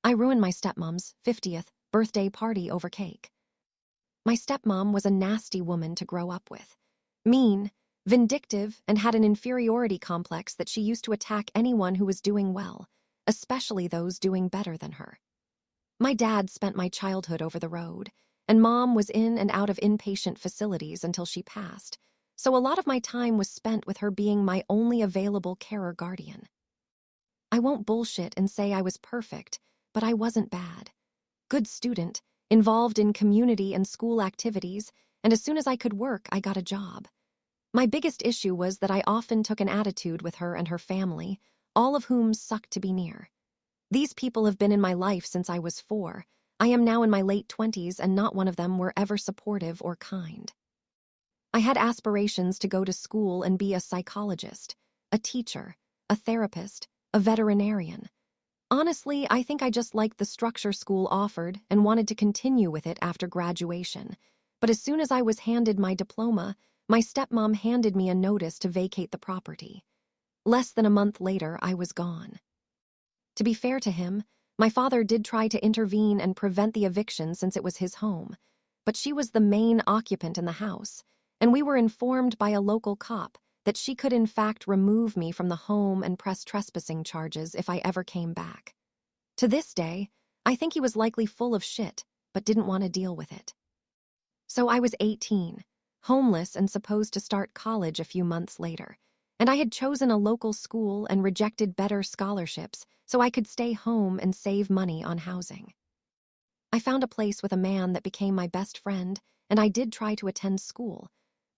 I ruined my stepmom's 50th birthday party over cake. My stepmom was a nasty woman to grow up with. Mean, vindictive, and had an inferiority complex that she used to attack anyone who was doing well, especially those doing better than her. My dad spent my childhood over the road, and Mom was in and out of inpatient facilities until she passed, so a lot of my time was spent with her being my only available carer guardian. I won't bullshit and say I was perfect, but I wasn't bad. Good student, involved in community and school activities, and as soon as I could work, I got a job. My biggest issue was that I often took an attitude with her and her family, all of whom sucked to be near. These people have been in my life since I was 4. I am now in my late 20s, and not one of them were ever supportive or kind. I had aspirations to go to school and be a psychologist, a teacher, a therapist, a veterinarian. Honestly, I think I just liked the structure school offered and wanted to continue with it after graduation. But as soon as I was handed my diploma, my stepmom handed me a notice to vacate the property. Less than a month later, I was gone. To be fair to him, my father did try to intervene and prevent the eviction since it was his home, but she was the main occupant in the house, and we were informed by a local cop that she could in fact remove me from the home and press trespassing charges if I ever came back. To this day, I think he was likely full of shit, but didn't want to deal with it. So I was 18, homeless and supposed to start college a few months later, and I had chosen a local school and rejected better scholarships so I could stay home and save money on housing. I found a place with a man that became my best friend, and I did try to attend school,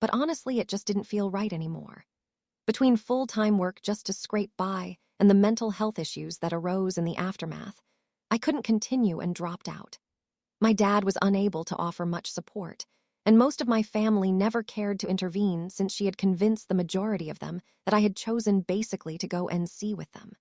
but honestly it just didn't feel right anymore. Between full-time work just to scrape by and the mental health issues that arose in the aftermath, I couldn't continue and dropped out. My dad was unable to offer much support, and most of my family never cared to intervene since she had convinced the majority of them that I had chosen basically to go NC with them.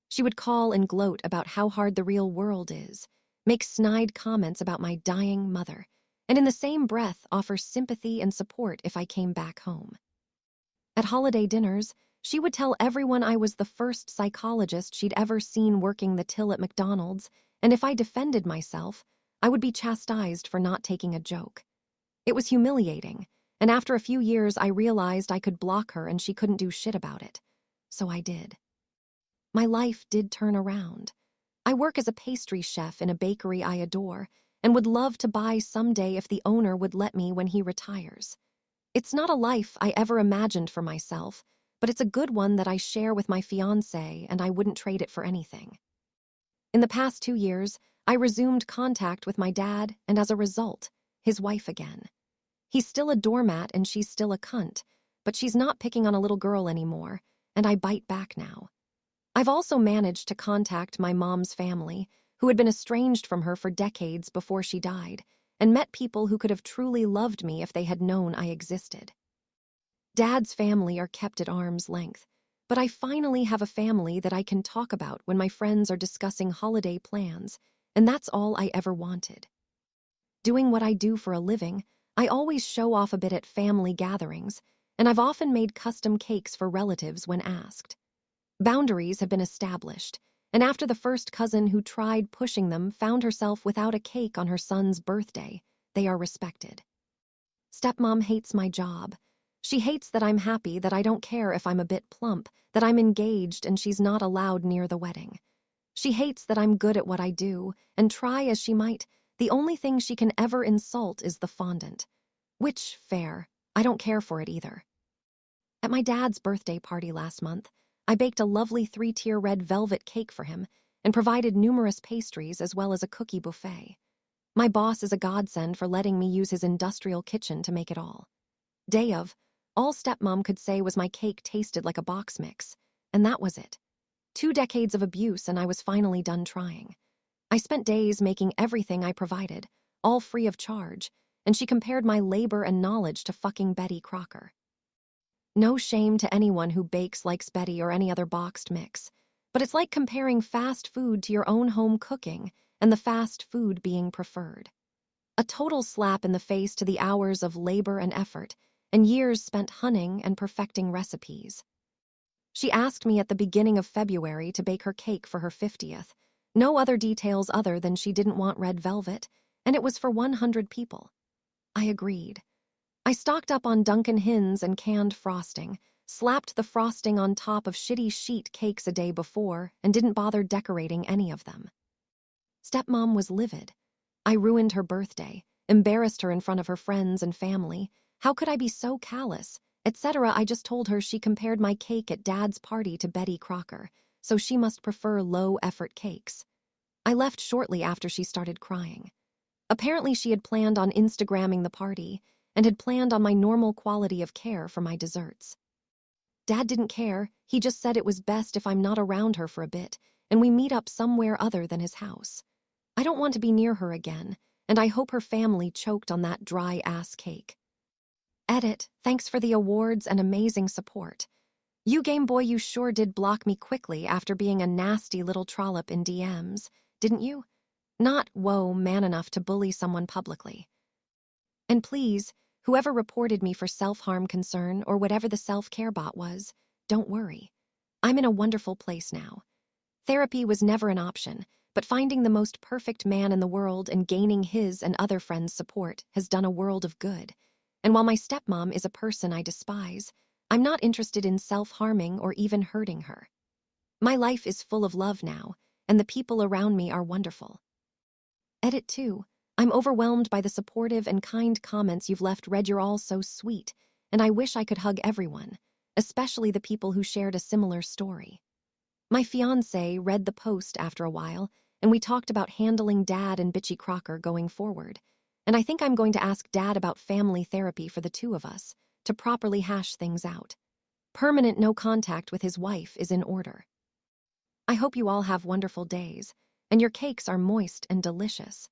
She would call and gloat about how hard the real world is, make snide comments about my dying mother, and in the same breath offer sympathy and support if I came back home. At holiday dinners, she would tell everyone I was the first psychologist she'd ever seen working the till at McDonald's, and if I defended myself, I would be chastised for not taking a joke. It was humiliating, and after a few years I realized I could block her and she couldn't do shit about it. So I did. My life did turn around. I work as a pastry chef in a bakery I adore and would love to buy someday if the owner would let me when he retires. It's not a life I ever imagined for myself, but it's a good one that I share with my fiancé, and I wouldn't trade it for anything. In the past 2 years, I resumed contact with my dad and as a result, his wife again. He's still a doormat and she's still a cunt, but she's not picking on a little girl anymore, and I bite back now. I've also managed to contact my mom's family, who had been estranged from her for decades before she died, and met people who could have truly loved me if they had known I existed. Dad's family are kept at arm's length, but I finally have a family that I can talk about when my friends are discussing holiday plans, and that's all I ever wanted. Doing what I do for a living, I always show off a bit at family gatherings, and I've often made custom cakes for relatives when asked. Boundaries have been established, and after the first cousin who tried pushing them found herself without a cake on her son's birthday, they are respected. Stepmom hates my job. She hates that I'm happy, that I don't care if I'm a bit plump, that I'm engaged and she's not allowed near the wedding. She hates that I'm good at what I do, and try as she might, the only thing she can ever insult is the fondant. Which, fair, I don't care for it either. At my dad's birthday party last month, I baked a lovely 3-tier red velvet cake for him and provided numerous pastries as well as a cookie buffet. My boss is a godsend for letting me use his industrial kitchen to make it all. Day of, all Stepmom could say was my cake tasted like a box mix, and that was it. 2 decades of abuse and I was finally done trying. I spent days making everything I provided, all free of charge, and she compared my labor and knowledge to fucking Betty Crocker. No shame to anyone who bakes like Betty or any other boxed mix, but it's like comparing fast food to your own home cooking and the fast food being preferred. A total slap in the face to the hours of labor and effort and years spent hunting and perfecting recipes. She asked me at the beginning of February to bake her cake for her 50th, No other details other than she didn't want red velvet, and it was for 100 people. I agreed. I stocked up on Duncan Hins and canned frosting, slapped the frosting on top of shitty sheet cakes a day before, and didn't bother decorating any of them. Stepmom was livid. I ruined her birthday, embarrassed her in front of her friends and family. How could I be so callous? Etc. I just told her she compared my cake at Dad's party to Betty Crocker, so she must prefer low-effort cakes. I left shortly after she started crying. Apparently she had planned on Instagramming the party and had planned on my normal quality of care for my desserts. Dad didn't care. He just said it was best if I'm not around her for a bit and we meet up somewhere other than his house. I don't want to be near her again, and I hope her family choked on that dry-ass cake. Edit, thanks for the awards and amazing support. You Game Boy, you sure did block me quickly after being a nasty little trollop in DMs, didn't you? Not, whoa, man enough to bully someone publicly. And please, whoever reported me for self-harm concern or whatever the self-care bot was, don't worry. I'm in a wonderful place now. Therapy was never an option, but finding the most perfect man in the world and gaining his and other friends' support has done a world of good. And while my stepmom is a person I despise, I'm not interested in self-harming or even hurting her. My life is full of love now, and the people around me are wonderful. Edit 2. I'm overwhelmed by the supportive and kind comments you've left. Read, you're all so sweet, and I wish I could hug everyone, especially the people who shared a similar story. My fiancé read the post after a while, and we talked about handling Dad and Bitchy Crocker going forward. And I think I'm going to ask Dad about family therapy for the two of us, to properly hash things out. Permanent no contact with his wife is in order. I hope you all have wonderful days, and your cakes are moist and delicious.